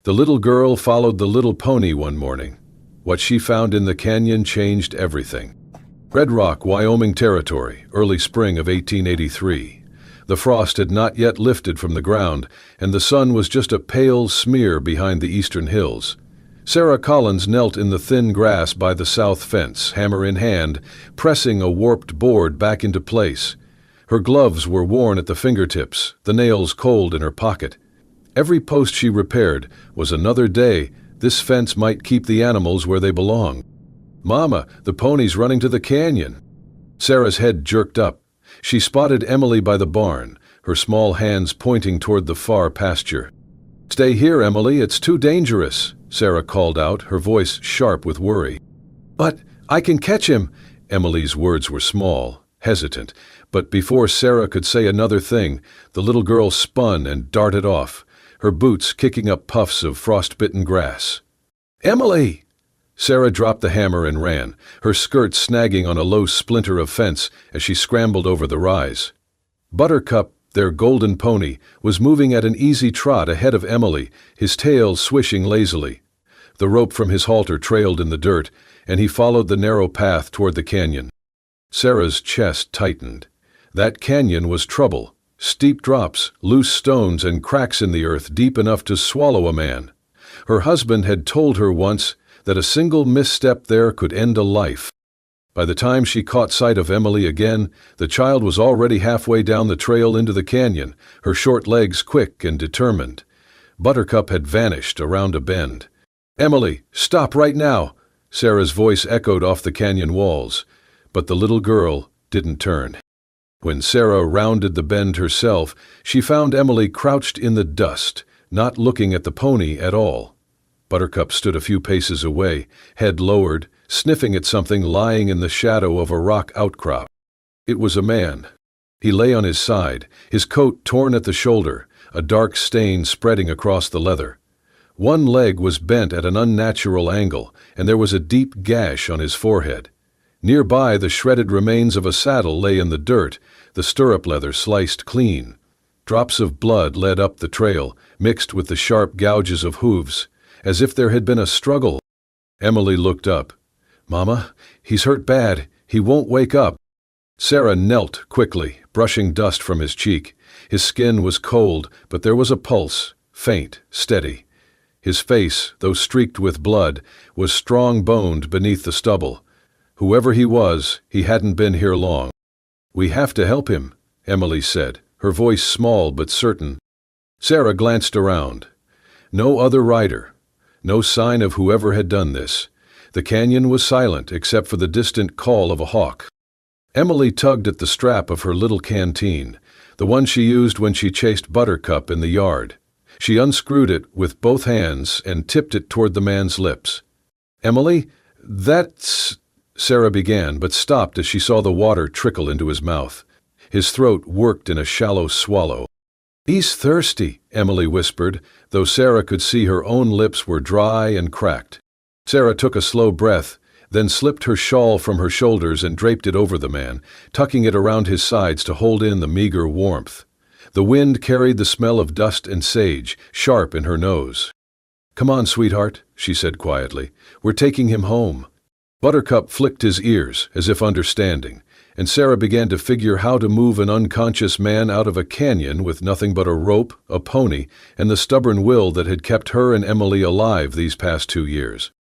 The little girl followed the little pony one morning. What she found in the canyon changed everything. Red Rock, Wyoming Territory, early spring of 1883. The frost had not yet lifted from the ground, and the sun was just a pale smear behind the eastern hills. Sarah Collins knelt in the thin grass by the south fence, hammer in hand, pressing a warped board back into place. Her gloves were worn at the fingertips, the nails cold in her pocket. Every post she repaired was another day. This fence might keep the animals where they belong. "Mama, the pony's running to the canyon." Sarah's head jerked up. She spotted Emily by the barn, her small hands pointing toward the far pasture. "Stay here, Emily, it's too dangerous," Sarah called out, her voice sharp with worry. "But I can catch him." Emily's words were small, hesitant, but before Sarah could say another thing, the little girl spun and darted off, her boots kicking up puffs of frost-bitten grass. "Emily!" Sarah dropped the hammer and ran, her skirt snagging on a low splinter of fence as she scrambled over the rise. Buttercup, their golden pony, was moving at an easy trot ahead of Emily, his tail swishing lazily. The rope from his halter trailed in the dirt, and he followed the narrow path toward the canyon. Sarah's chest tightened. That canyon was trouble. Steep drops, loose stones, and cracks in the earth deep enough to swallow a man. Her husband had told her once that a single misstep there could end a life. By the time she caught sight of Emily again, the child was already halfway down the trail into the canyon, her short legs quick and determined. Buttercup had vanished around a bend. "Emily, stop right now!" Sarah's voice echoed off the canyon walls, but the little girl didn't turn. When Sarah rounded the bend herself, she found Emily crouched in the dust, not looking at the pony at all. Buttercup stood a few paces away, head lowered, sniffing at something lying in the shadow of a rock outcrop. It was a man. He lay on his side, his coat torn at the shoulder, a dark stain spreading across the leather. One leg was bent at an unnatural angle, and there was a deep gash on his forehead. Nearby, the shredded remains of a saddle lay in the dirt, the stirrup leather sliced clean. Drops of blood led up the trail, mixed with the sharp gouges of hooves, as if there had been a struggle. Emily looked up. "Mama, he's hurt bad. He won't wake up." Sarah knelt quickly, brushing dust from his cheek. His skin was cold, but there was a pulse, faint, steady. His face, though streaked with blood, was strong-boned beneath the stubble. Whoever he was, he hadn't been here long. "We have to help him," Emily said, her voice small but certain. Sarah glanced around. No other rider. No sign of whoever had done this. The canyon was silent except for the distant call of a hawk. Emily tugged at the strap of her little canteen, the one she used when she chased Buttercup in the yard. She unscrewed it with both hands and tipped it toward the man's lips. "Emily, that's—" Sarah began, but stopped as she saw the water trickle into his mouth. His throat worked in a shallow swallow. "He's thirsty," Emily whispered, though Sarah could see her own lips were dry and cracked. Sarah took a slow breath, then slipped her shawl from her shoulders and draped it over the man, tucking it around his sides to hold in the meager warmth. The wind carried the smell of dust and sage, sharp in her nose. "Come on, sweetheart," she said quietly. "We're taking him home." Buttercup flicked his ears, as if understanding, and Sarah began to figure how to move an unconscious man out of a canyon with nothing but a rope, a pony, and the stubborn will that had kept her and Emily alive these past 2 years.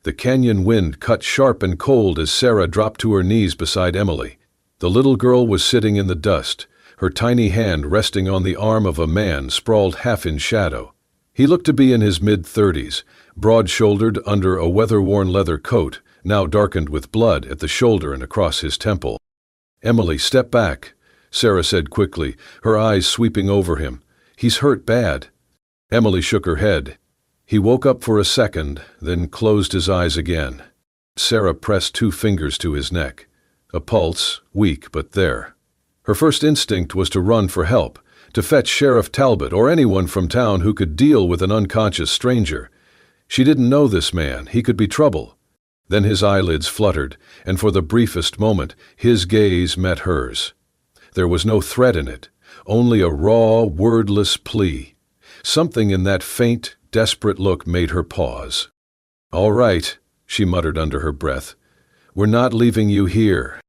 The canyon wind cut sharp and cold as Sarah dropped to her knees beside Emily. The little girl was sitting in the dust, her tiny hand resting on the arm of a man sprawled half in shadow. He looked to be in his mid-30s, broad-shouldered under a weather-worn leather coat, now darkened with blood at the shoulder and across his temple. "Emily, step back," Sarah said quickly, her eyes sweeping over him. "He's hurt bad." Emily shook her head. He woke up for a second, then closed his eyes again. Sarah pressed 2 fingers to his neck. A pulse, weak but there. Her first instinct was to run for help, to fetch Sheriff Talbot or anyone from town who could deal with an unconscious stranger. She didn't know this man. He could be trouble. Then his eyelids fluttered, and for the briefest moment, his gaze met hers. There was no threat in it, only a raw, wordless plea. Something in that faint, desperate look made her pause. "All right," she muttered under her breath. "We're not leaving you here."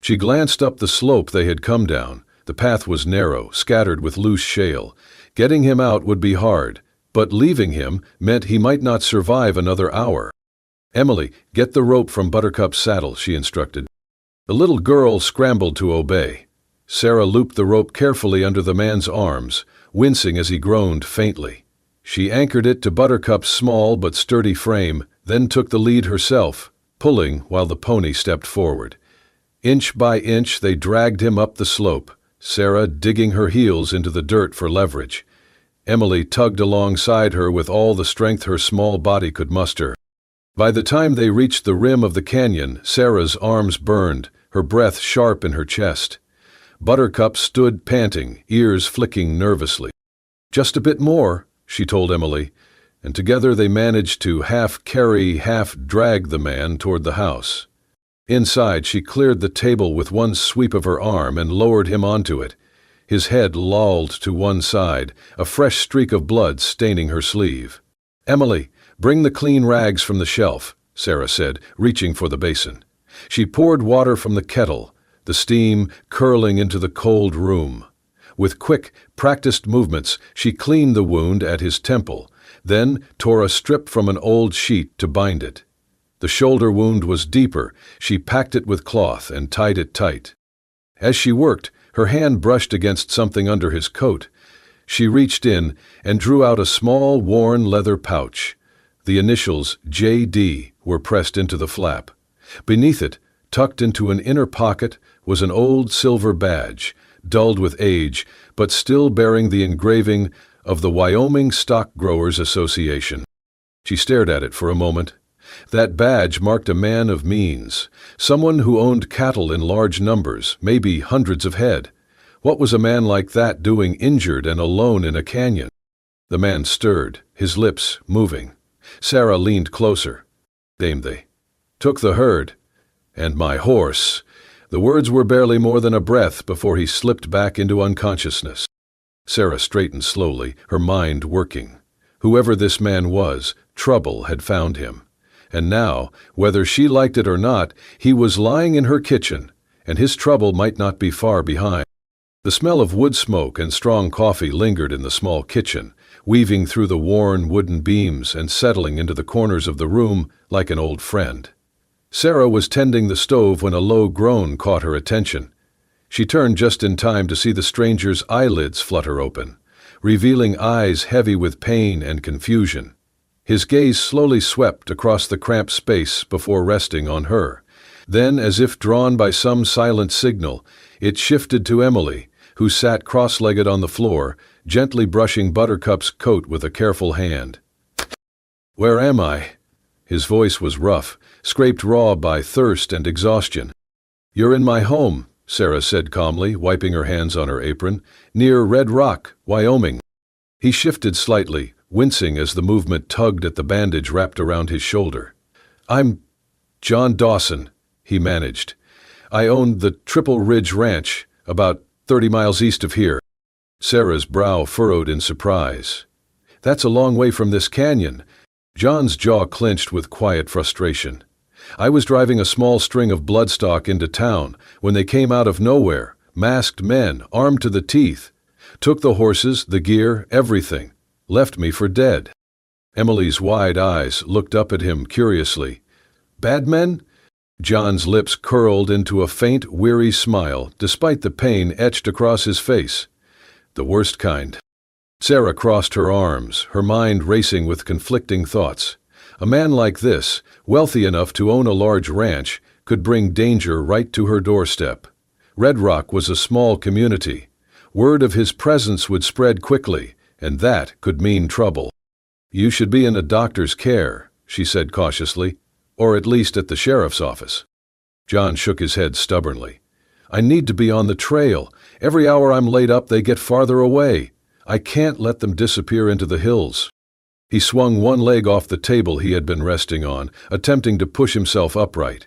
She glanced up the slope they had come down. The path was narrow, scattered with loose shale. Getting him out would be hard, but leaving him meant he might not survive another hour. "Emily, get the rope from Buttercup's saddle," she instructed. The little girl scrambled to obey. Sarah looped the rope carefully under the man's arms, wincing as he groaned faintly. She anchored it to Buttercup's small but sturdy frame, then took the lead herself, pulling while the pony stepped forward. Inch by inch they dragged him up the slope, Sarah digging her heels into the dirt for leverage. Emily tugged alongside her with all the strength her small body could muster. By the time they reached the rim of the canyon, Sarah's arms burned, her breath sharp in her chest. Buttercup stood panting, ears flicking nervously. "Just a bit more," she told Emily, and together they managed to half-carry, half-drag the man toward the house. Inside, she cleared the table with one sweep of her arm and lowered him onto it. His head lolled to one side, a fresh streak of blood staining her sleeve. "Emily, bring the clean rags from the shelf," Sarah said, reaching for the basin. She poured water from the kettle, the steam curling into the cold room. With quick, practiced movements, she cleaned the wound at his temple, then tore a strip from an old sheet to bind it. The shoulder wound was deeper. She packed it with cloth and tied it tight. As she worked, her hand brushed against something under his coat. She reached in and drew out a small, worn leather pouch. The initials J.D. were pressed into the flap. Beneath it, tucked into an inner pocket, was an old silver badge, dulled with age, but still bearing the engraving of the Wyoming Stock Growers Association. She stared at it for a moment. That badge marked a man of means, someone who owned cattle in large numbers, maybe hundreds of head. What was a man like that doing injured and alone in a canyon? The man stirred, his lips moving. Sarah leaned closer. "Named they. Took the herd. And my horse." The words were barely more than a breath before he slipped back into unconsciousness. Sarah straightened slowly, her mind working. Whoever this man was, trouble had found him. And now, whether she liked it or not, he was lying in her kitchen, and his trouble might not be far behind. The smell of wood smoke and strong coffee lingered in the small kitchen, weaving through the worn wooden beams and settling into the corners of the room like an old friend. Sarah was tending the stove when a low groan caught her attention. She turned just in time to see the stranger's eyelids flutter open, revealing eyes heavy with pain and confusion. His gaze slowly swept across the cramped space before resting on her. Then, as if drawn by some silent signal, it shifted to Emily, who sat cross-legged on the floor, gently brushing Buttercup's coat with a careful hand. "Where am I?" His voice was rough, scraped raw by thirst and exhaustion. "You're in my home," Sarah said calmly, wiping her hands on her apron, "near Red Rock, Wyoming." He shifted slightly, wincing as the movement tugged at the bandage wrapped around his shoulder. "I'm John Dawson," he managed. "I owned the Triple Ridge Ranch, about 30 miles east of here." Sarah's brow furrowed in surprise. "That's a long way from this canyon." John's jaw clenched with quiet frustration. "I was driving a small string of bloodstock into town when they came out of nowhere, masked men, armed to the teeth. Took the horses, the gear, everything. Left me for dead." Emily's wide eyes looked up at him curiously. "Bad men?" John's lips curled into a faint, weary smile, despite the pain etched across his face. "The worst kind." Sarah crossed her arms, her mind racing with conflicting thoughts. A man like this, wealthy enough to own a large ranch, could bring danger right to her doorstep. Red Rock was a small community. Word of his presence would spread quickly, and that could mean trouble. "You should be in a doctor's care," she said cautiously, "or at least at the sheriff's office." John shook his head stubbornly. "I need to be on the trail. Every hour I'm laid up, they get farther away. I can't let them disappear into the hills." He swung one leg off the table he had been resting on, attempting to push himself upright.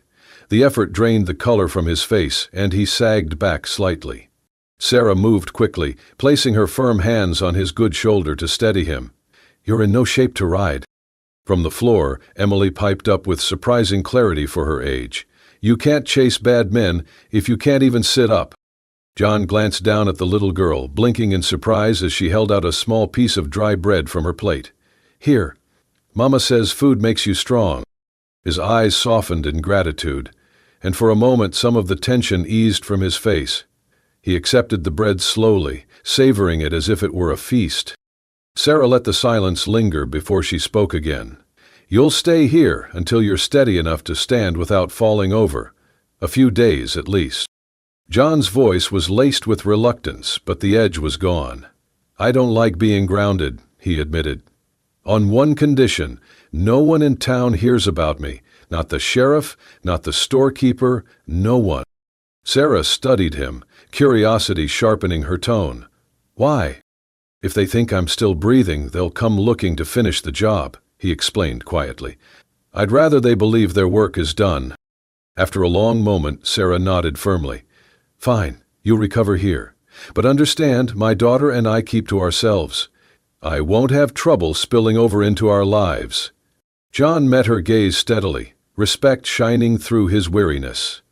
The effort drained the color from his face, and he sagged back slightly. Sarah moved quickly, placing her firm hands on his good shoulder to steady him. "You're in no shape to ride." From the floor, Emily piped up with surprising clarity for her age. "You can't chase bad men if you can't even sit up." John glanced down at the little girl, blinking in surprise as she held out a small piece of dry bread from her plate. "Here. Mama says food makes you strong." His eyes softened in gratitude, and for a moment some of the tension eased from his face. He accepted the bread slowly, savoring it as if it were a feast. Sarah let the silence linger before she spoke again. "You'll stay here until you're steady enough to stand without falling over. A few days, at least." John's voice was laced with reluctance, but the edge was gone. "I don't like being grounded," he admitted. "On one condition: no one in town hears about me. Not the sheriff, not the storekeeper, no one." Sarah studied him, curiosity sharpening her tone. "Why?" "If they think I'm still breathing, they'll come looking to finish the job," he explained quietly. "I'd rather they believe their work is done." After a long moment, Sarah nodded firmly. "Fine, you'll recover here. But understand, my daughter and I keep to ourselves. I won't have trouble spilling over into our lives." John met her gaze steadily, respect shining through his weariness.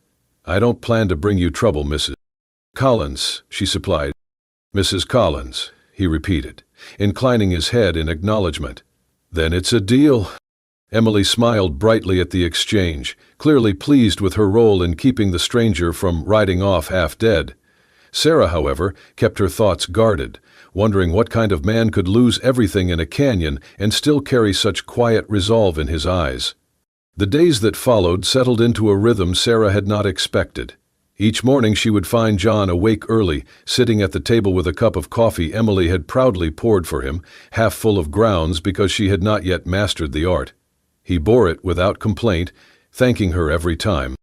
"I don't plan to bring you trouble, Mrs. Collins," she supplied. "Mrs. Collins," he repeated, inclining his head in acknowledgement. "Then it's a deal." Emily smiled brightly at the exchange, clearly pleased with her role in keeping the stranger from riding off half dead. Sarah, however, kept her thoughts guarded, wondering what kind of man could lose everything in a canyon and still carry such quiet resolve in his eyes. The days that followed settled into a rhythm Sarah had not expected. Each morning she would find John awake early, sitting at the table with a cup of coffee Emily had proudly poured for him, half full of grounds because she had not yet mastered the art. He bore it without complaint, thanking her every time.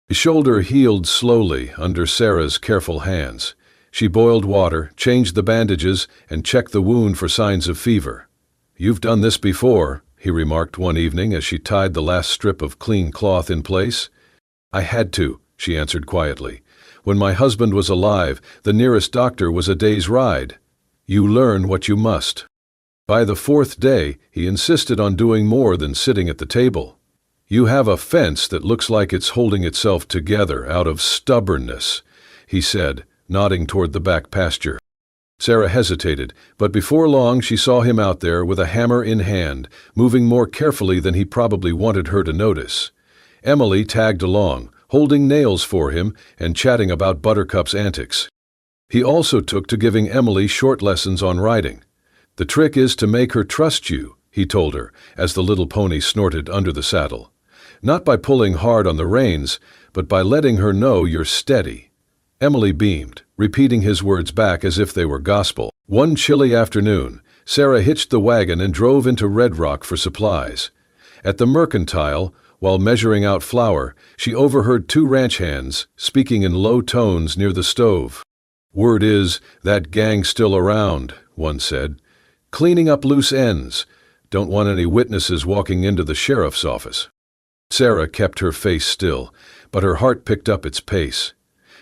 His shoulder healed slowly under Sarah's careful hands. She boiled water, changed the bandages, and checked the wound for signs of fever. "You've done this before," he remarked one evening as she tied the last strip of clean cloth in place. "I had to," she answered quietly. "When my husband was alive, the nearest doctor was a day's ride. You learn what you must." By the fourth day, he insisted on doing more than sitting at the table. "You have a fence that looks like it's holding itself together out of stubbornness," he said, nodding toward the back pasture. Sarah hesitated, but before long she saw him out there with a hammer in hand, moving more carefully than he probably wanted her to notice. Emily tagged along, holding nails for him and chatting about Buttercup's antics. He also took to giving Emily short lessons on riding. "The trick is to make her trust you," he told her, as the little pony snorted under the saddle. "Not by pulling hard on the reins, but by letting her know you're steady." Emily beamed, repeating his words back as if they were gospel. One chilly afternoon, Sarah hitched the wagon and drove into Red Rock for supplies. At the Mercantile, while measuring out flour, she overheard two ranch hands speaking in low tones near the stove. "Word is, that gang's still around," one said. "Cleaning up loose ends. Don't want any witnesses walking into the sheriff's office." Sarah kept her face still, but her heart picked up its pace.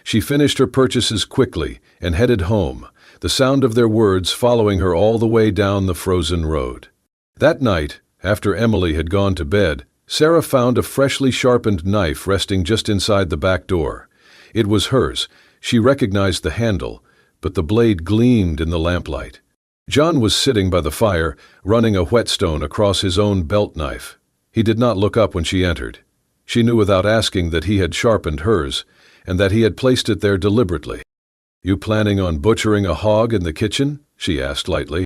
She finished her purchases quickly and headed home, the sound of their words following her all the way down the frozen road. That night, after Emily had gone to bed, Sarah found a freshly sharpened knife resting just inside the back door. It was hers. She recognized the handle, but the blade gleamed in the lamplight. John was sitting by the fire, running a whetstone across his own belt knife. He did not look up when she entered. She knew without asking that he had sharpened hers, and that he had placed it there deliberately. "You planning on butchering a hog in the kitchen?" she asked lightly.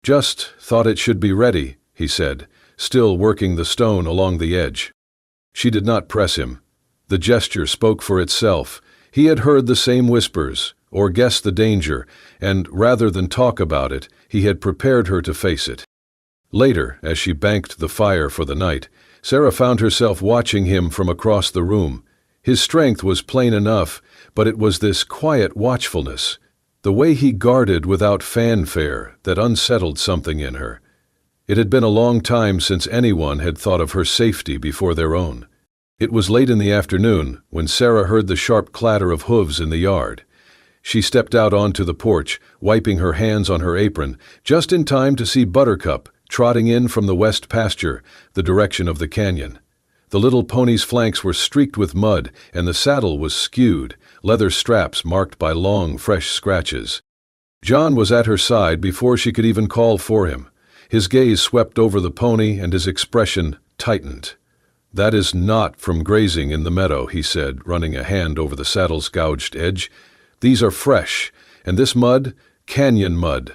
"Just thought it should be ready," he said, still working the stone along the edge. She did not press him. The gesture spoke for itself. He had heard the same whispers, or guessed the danger, and rather than talk about it, he had prepared her to face it. Later, as she banked the fire for the night, Sarah found herself watching him from across the room. His strength was plain enough, but it was this quiet watchfulness, the way he guarded without fanfare, that unsettled something in her. It had been a long time since anyone had thought of her safety before their own. It was late in the afternoon when Sarah heard the sharp clatter of hooves in the yard. She stepped out onto the porch, wiping her hands on her apron, just in time to see Buttercup trotting in from the west pasture, the direction of the canyon. The little pony's flanks were streaked with mud, and the saddle was skewed, leather straps marked by long, fresh scratches. John was at her side before she could even call for him. His gaze swept over the pony, and his expression tightened. "That is not from grazing in the meadow," he said, running a hand over the saddle's gouged edge. "These are fresh, and this mud, canyon mud.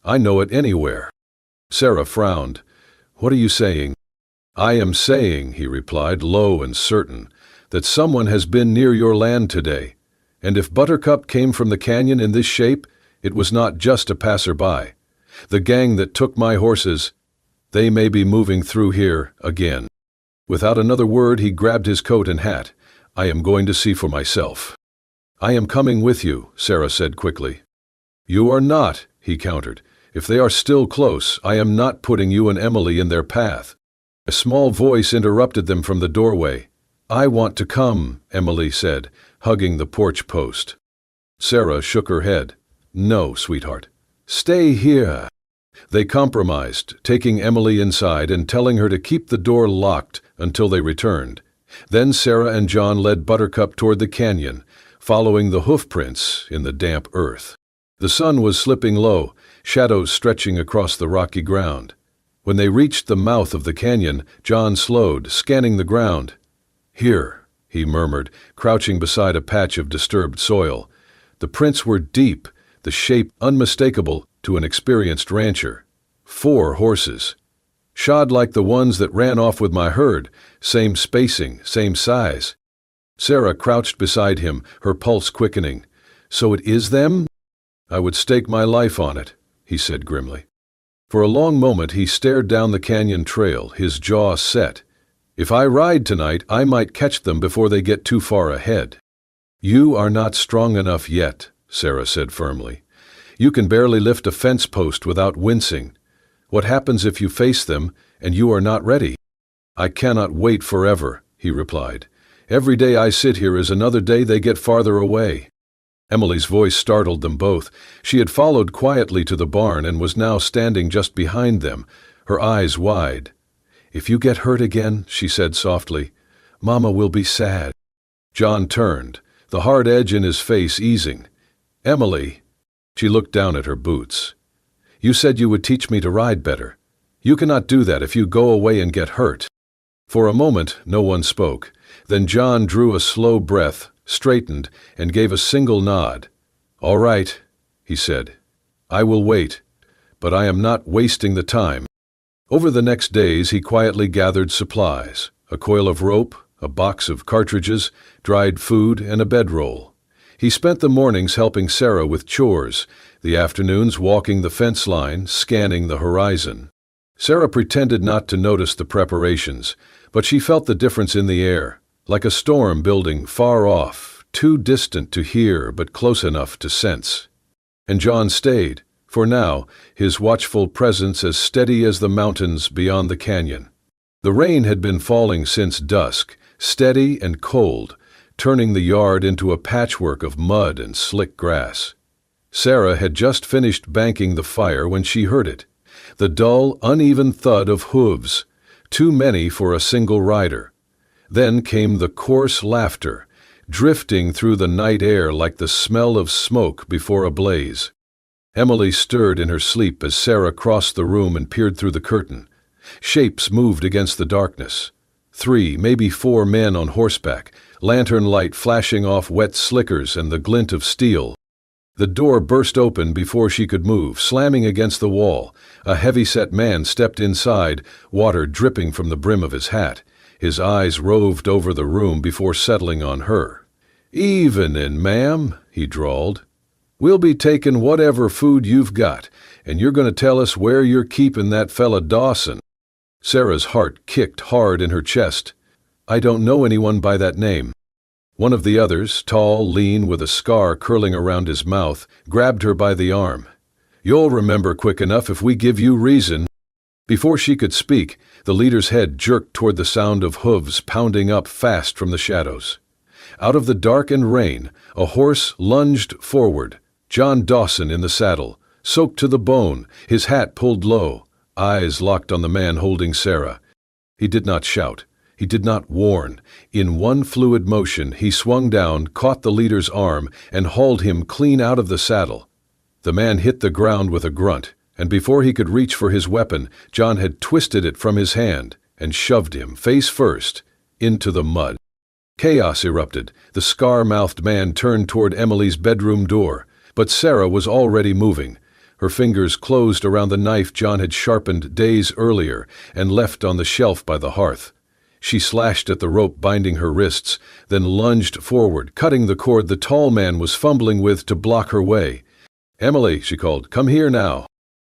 I know it anywhere." Sarah frowned. "What are you saying?" "I am saying," he replied, low and certain, "that someone has been near your land today. And if Buttercup came from the canyon in this shape, it was not just a passerby. The gang that took my horses, they may be moving through here again." Without another word, he grabbed his coat and hat. "I am going to see for myself." "I am coming with you," Sarah said quickly. "You are not," he countered. "If they are still close, I am not putting you and Emily in their path." A small voice interrupted them from the doorway. "I want to come," Emily said, hugging the porch post. Sarah shook her head. "No, sweetheart. Stay here." They compromised, taking Emily inside and telling her to keep the door locked until they returned. Then Sarah and John led Buttercup toward the canyon, following the hoofprints in the damp earth. The sun was slipping low, shadows stretching across the rocky ground. When they reached the mouth of the canyon, John slowed, scanning the ground. "Here," he murmured, crouching beside a patch of disturbed soil. The prints were deep, the shape unmistakable to an experienced rancher. 4 horses. Shod like the ones that ran off with my herd, same spacing, same size. Sarah crouched beside him, her pulse quickening. "So it is them?" "I would stake my life on it," he said grimly. For a long moment he stared down the canyon trail, his jaw set. "If I ride tonight, I might catch them before they get too far ahead." "You are not strong enough yet," Sarah said firmly. "You can barely lift a fence post without wincing. What happens if you face them and you are not ready?" "I cannot wait forever," he replied. "Every day I sit here is another day they get farther away." Emily's voice startled them both. She had followed quietly to the barn and was now standing just behind them, her eyes wide. "If you get hurt again," she said softly, "Mama will be sad." John turned, the hard edge in his face easing. "Emily," she looked down at her boots, "you said you would teach me to ride better. You cannot do that if you go away and get hurt." For a moment, no one spoke. Then John drew a slow breath, straightened, and gave a single nod. "All right," he said. "I will wait, but I am not wasting the time." Over the next days he quietly gathered supplies, a coil of rope, a box of cartridges, dried food, and a bedroll. He spent the mornings helping Sarah with chores, the afternoons walking the fence line, scanning the horizon. Sarah pretended not to notice the preparations, but she felt the difference in the air, like a storm building far off, too distant to hear but close enough to sense. And John stayed, for now, his watchful presence as steady as the mountains beyond the canyon. The rain had been falling since dusk, steady and cold, turning the yard into a patchwork of mud and slick grass. Sarah had just finished banking the fire when she heard it, the dull, uneven thud of hooves, too many for a single rider. Then came the coarse laughter, drifting through the night air like the smell of smoke before a blaze. Emily stirred in her sleep as Sarah crossed the room and peered through the curtain. Shapes moved against the darkness. 3, maybe 4 men on horseback, lantern light flashing off wet slickers and the glint of steel. The door burst open before she could move, slamming against the wall. A heavy-set man stepped inside, water dripping from the brim of his hat. His eyes roved over the room before settling on her. "Evenin', ma'am," he drawled. "We'll be taking whatever food you've got, and you're going to tell us where you're keeping that fella Dawson." Sarah's heart kicked hard in her chest. "I don't know anyone by that name." One of the others, tall, lean, with a scar curling around his mouth, grabbed her by the arm. "You'll remember quick enough if we give you reason." Before she could speak, the leader's head jerked toward the sound of hooves pounding up fast from the shadows. Out of the dark and rain, a horse lunged forward, John Dawson in the saddle, soaked to the bone, his hat pulled low, eyes locked on the man holding Sarah. He did not shout. He did not warn. In one fluid motion, he swung down, caught the leader's arm, and hauled him clean out of the saddle. The man hit the ground with a grunt, and before he could reach for his weapon, John had twisted it from his hand and shoved him, face first, into the mud. Chaos erupted. The scar-mouthed man turned toward Emily's bedroom door, but Sarah was already moving. Her fingers closed around the knife John had sharpened days earlier and left on the shelf by the hearth. She slashed at the rope binding her wrists, then lunged forward, cutting the cord the tall man was fumbling with to block her way. "Emily," she called, "come here now."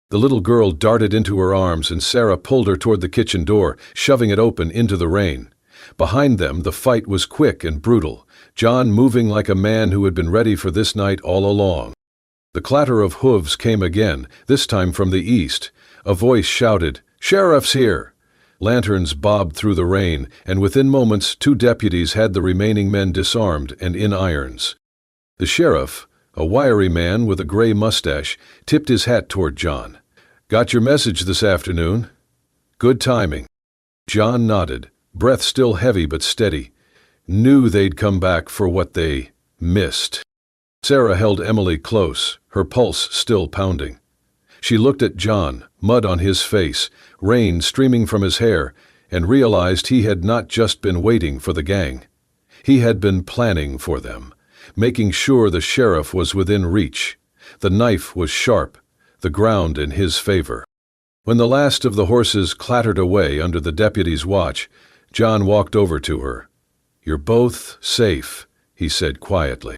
The little girl darted into her arms, and Sarah pulled her toward the kitchen door, shoving it open into the rain. Behind them, the fight was quick and brutal, John moving like a man who had been ready for this night all along. The clatter of hooves came again, this time from the east. A voice shouted, "Sheriff's here!" Lanterns bobbed through the rain, and within moments 2 deputies had the remaining men disarmed and in irons. The sheriff, a wiry man with a gray mustache, tipped his hat toward John. "Got your message this afternoon?" "Good timing." John nodded, breath still heavy but steady. Knew they'd come back for what they missed. Sarah held Emily close, her pulse still pounding. She looked at John, mud on his face, rain streaming from his hair, and realized he had not just been waiting for the gang. He had been planning for them, making sure the sheriff was within reach. The knife was sharp, the ground in his favor. When the last of the horses clattered away under the deputy's watch, John walked over to her. "You're both safe," he said quietly.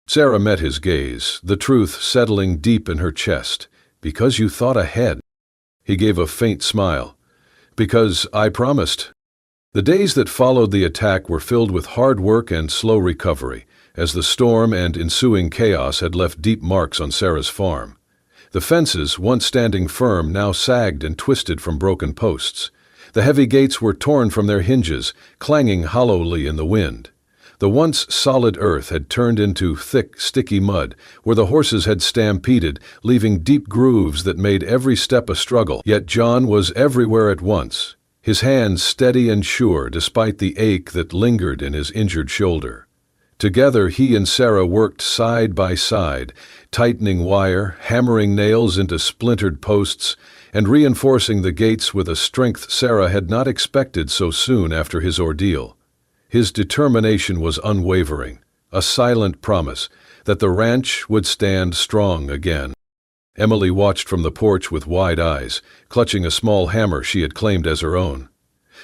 Sarah met his gaze, the truth settling deep in her chest. "Because you thought ahead." He gave a faint smile. "Because I promised." The days that followed the attack were filled with hard work and slow recovery, as the storm and ensuing chaos had left deep marks on Sarah's farm. The fences, once standing firm, now sagged and twisted from broken posts. The heavy gates were torn from their hinges, clanging hollowly in the wind. The once solid earth had turned into thick, sticky mud, where the horses had stampeded, leaving deep grooves that made every step a struggle. Yet John was everywhere at once, his hands steady and sure despite the ache that lingered in his injured shoulder. Together he and Sarah worked side by side, tightening wire, hammering nails into splintered posts, and reinforcing the gates with a strength Sarah had not expected so soon after his ordeal. His determination was unwavering, a silent promise that the ranch would stand strong again. Emily watched from the porch with wide eyes, clutching a small hammer she had claimed as her own.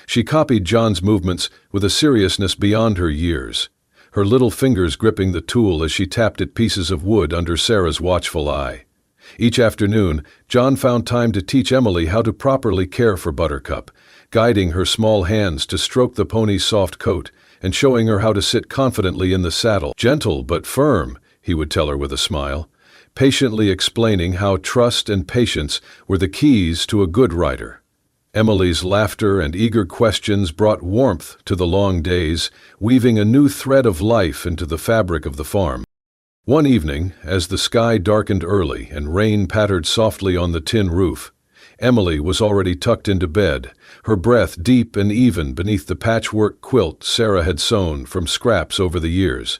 She copied John's movements with a seriousness beyond her years, her little fingers gripping the tool as she tapped at pieces of wood under Sarah's watchful eye. Each afternoon, John found time to teach Emily how to properly care for Buttercup, guiding her small hands to stroke the pony's soft coat and showing her how to sit confidently in the saddle. "Gentle but firm," he would tell her with a smile, patiently explaining how trust and patience were the keys to a good rider. Emily's laughter and eager questions brought warmth to the long days, weaving a new thread of life into the fabric of the farm. One evening, as the sky darkened early and rain pattered softly on the tin roof, Emily was already tucked into bed, her breath deep and even beneath the patchwork quilt Sarah had sewn from scraps over the years.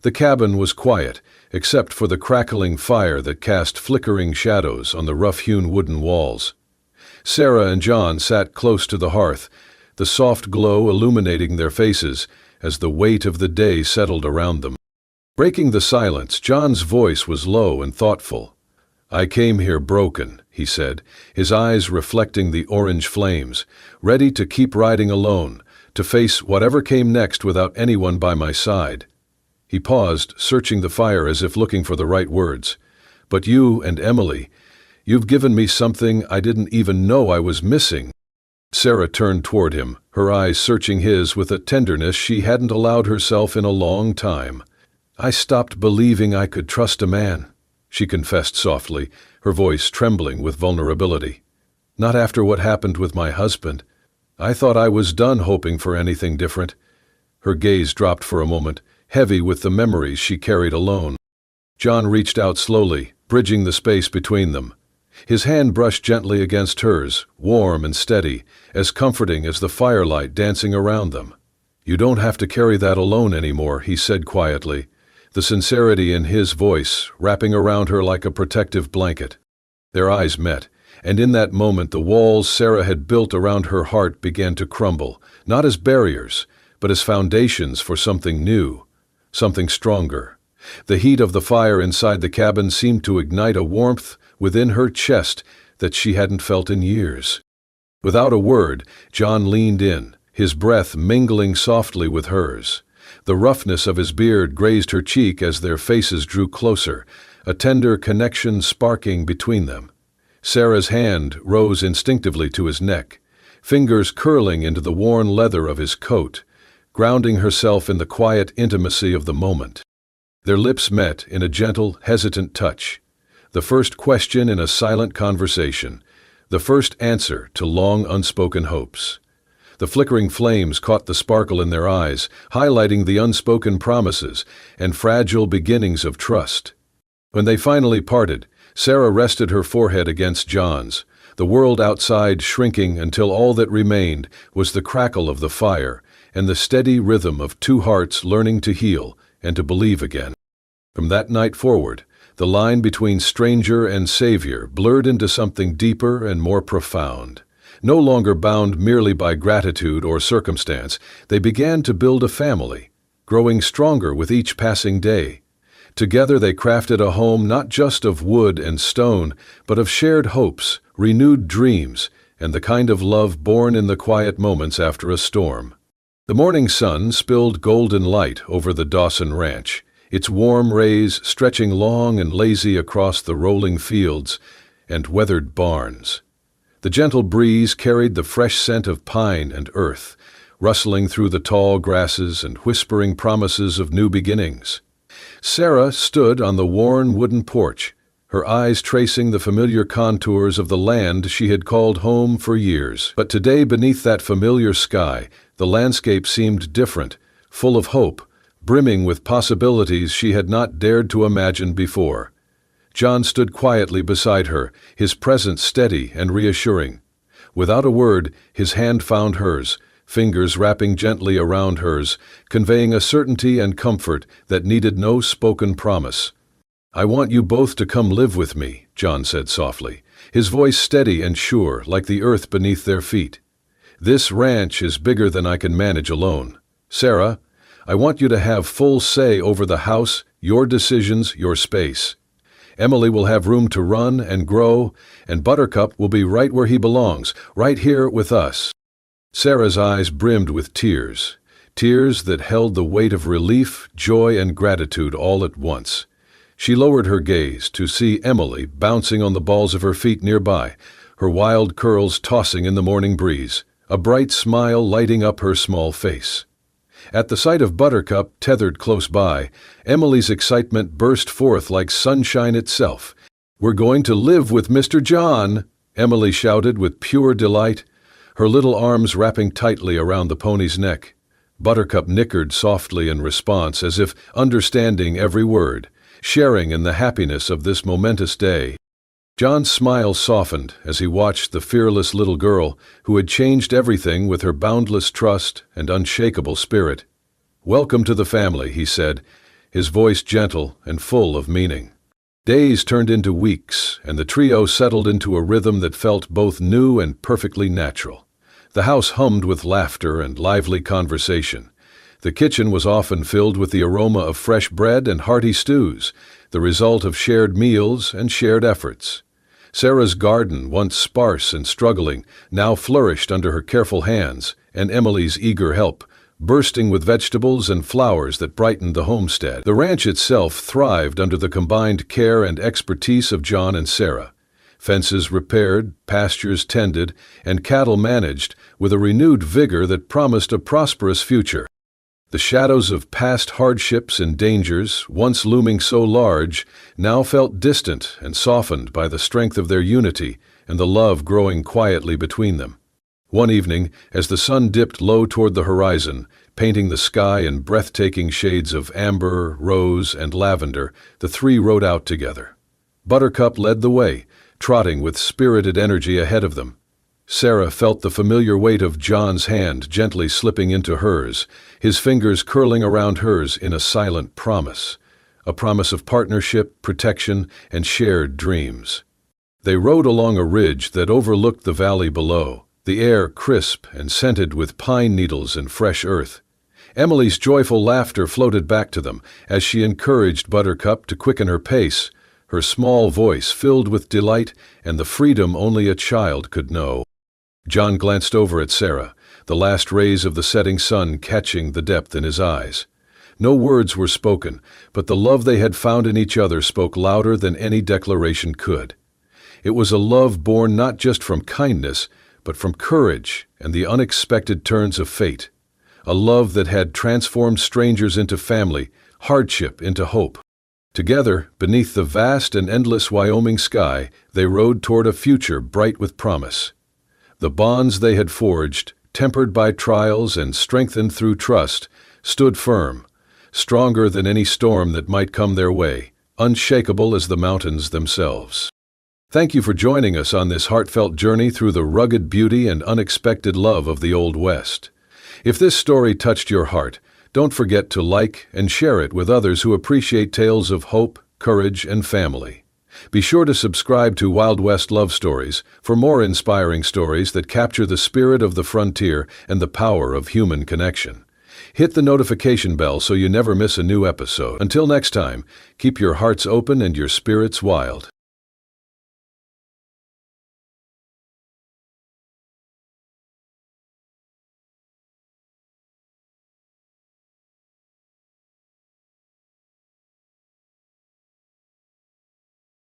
The cabin was quiet, except for the crackling fire that cast flickering shadows on the rough-hewn wooden walls. Sarah and John sat close to the hearth, the soft glow illuminating their faces as the weight of the day settled around them. Breaking the silence, John's voice was low and thoughtful. "I came here broken," he said, his eyes reflecting the orange flames, ready to keep riding alone, to face whatever came next without anyone by my side. He paused, searching the fire as if looking for the right words. "But you and Emily, you've given me something I didn't even know I was missing." Sarah turned toward him, her eyes searching his with a tenderness she hadn't allowed herself in a long time. "I stopped believing I could trust a man," she confessed softly, her voice trembling with vulnerability. "Not after what happened with my husband. I thought I was done hoping for anything different." Her gaze dropped for a moment, heavy with the memories she carried alone. John reached out slowly, bridging the space between them. His hand brushed gently against hers, warm and steady, as comforting as the firelight dancing around them. "You don't have to carry that alone anymore," he said quietly, the sincerity in his voice wrapping around her like a protective blanket. Their eyes met, and in that moment the walls Sarah had built around her heart began to crumble, not as barriers, but as foundations for something new, something stronger. The heat of the fire inside the cabin seemed to ignite a warmth within her chest that she hadn't felt in years. Without a word, John leaned in, his breath mingling softly with hers. The roughness of his beard grazed her cheek as their faces drew closer, a tender connection sparking between them. Sarah's hand rose instinctively to his neck, fingers curling into the worn leather of his coat, grounding herself in the quiet intimacy of the moment. Their lips met in a gentle, hesitant touch, the first question in a silent conversation, the first answer to long unspoken hopes. The flickering flames caught the sparkle in their eyes, highlighting the unspoken promises and fragile beginnings of trust. When they finally parted, Sarah rested her forehead against John's, the world outside shrinking until all that remained was the crackle of the fire and the steady rhythm of two hearts learning to heal and to believe again. From that night forward, the line between stranger and savior blurred into something deeper and more profound. No longer bound merely by gratitude or circumstance, they began to build a family, growing stronger with each passing day. Together they crafted a home not just of wood and stone, but of shared hopes, renewed dreams, and the kind of love born in the quiet moments after a storm. The morning sun spilled golden light over the Dawson Ranch, its warm rays stretching long and lazy across the rolling fields and weathered barns. The gentle breeze carried the fresh scent of pine and earth, rustling through the tall grasses and whispering promises of new beginnings. Sarah stood on the worn wooden porch, her eyes tracing the familiar contours of the land she had called home for years. But today, beneath that familiar sky, the landscape seemed different, full of hope, brimming with possibilities she had not dared to imagine before. John stood quietly beside her, his presence steady and reassuring. Without a word, his hand found hers, fingers wrapping gently around hers, conveying a certainty and comfort that needed no spoken promise. "I want you both to come live with me," John said softly, his voice steady and sure, like the earth beneath their feet. "This ranch is bigger than I can manage alone. Sarah, I want you to have full say over the house, your decisions, your space. Emily will have room to run and grow, and Buttercup will be right where he belongs, right here with us." Sarah's eyes brimmed with tears, tears that held the weight of relief, joy, and gratitude all at once. She lowered her gaze to see Emily bouncing on the balls of her feet nearby, her wild curls tossing in the morning breeze, a bright smile lighting up her small face. At the sight of Buttercup tethered close by, Emily's excitement burst forth like sunshine itself. "We're going to live with Mr. John!" Emily shouted with pure delight, her little arms wrapping tightly around the pony's neck. Buttercup nickered softly in response, as if understanding every word, sharing in the happiness of this momentous day. John's smile softened as he watched the fearless little girl who had changed everything with her boundless trust and unshakable spirit. "Welcome to the family," he said, his voice gentle and full of meaning. Days turned into weeks, and the trio settled into a rhythm that felt both new and perfectly natural. The house hummed with laughter and lively conversation. The kitchen was often filled with the aroma of fresh bread and hearty stews, the result of shared meals and shared efforts. Sarah's garden, once sparse and struggling, now flourished under her careful hands, and Emily's eager help, bursting with vegetables and flowers that brightened the homestead. The ranch itself thrived under the combined care and expertise of John and Sarah. Fences repaired, pastures tended, and cattle managed with a renewed vigor that promised a prosperous future. The shadows of past hardships and dangers, once looming so large, now felt distant and softened by the strength of their unity and the love growing quietly between them. One evening, as the sun dipped low toward the horizon, painting the sky in breathtaking shades of amber, rose, and lavender, the three rode out together. Buttercup led the way, trotting with spirited energy ahead of them. Sarah felt the familiar weight of John's hand gently slipping into hers, his fingers curling around hers in a silent promise. A promise of partnership, protection, and shared dreams. They rode along a ridge that overlooked the valley below, the air crisp and scented with pine needles and fresh earth. Emily's joyful laughter floated back to them as she encouraged Buttercup to quicken her pace, her small voice filled with delight and the freedom only a child could know. John glanced over at Sarah, the last rays of the setting sun catching the depth in his eyes. No words were spoken, but the love they had found in each other spoke louder than any declaration could. It was a love born not just from kindness, but from courage and the unexpected turns of fate. A love that had transformed strangers into family, hardship into hope. Together, beneath the vast and endless Wyoming sky, they rode toward a future bright with promise. The bonds they had forged, tempered by trials and strengthened through trust, stood firm, stronger than any storm that might come their way, unshakable as the mountains themselves. Thank you for joining us on this heartfelt journey through the rugged beauty and unexpected love of the Old West. If this story touched your heart, don't forget to like and share it with others who appreciate tales of hope, courage, and family. Be sure to subscribe to Wild West Love Stories for more inspiring stories that capture the spirit of the frontier and the power of human connection. Hit the notification bell so you never miss a new episode. Until next time, keep your hearts open and your spirits wild.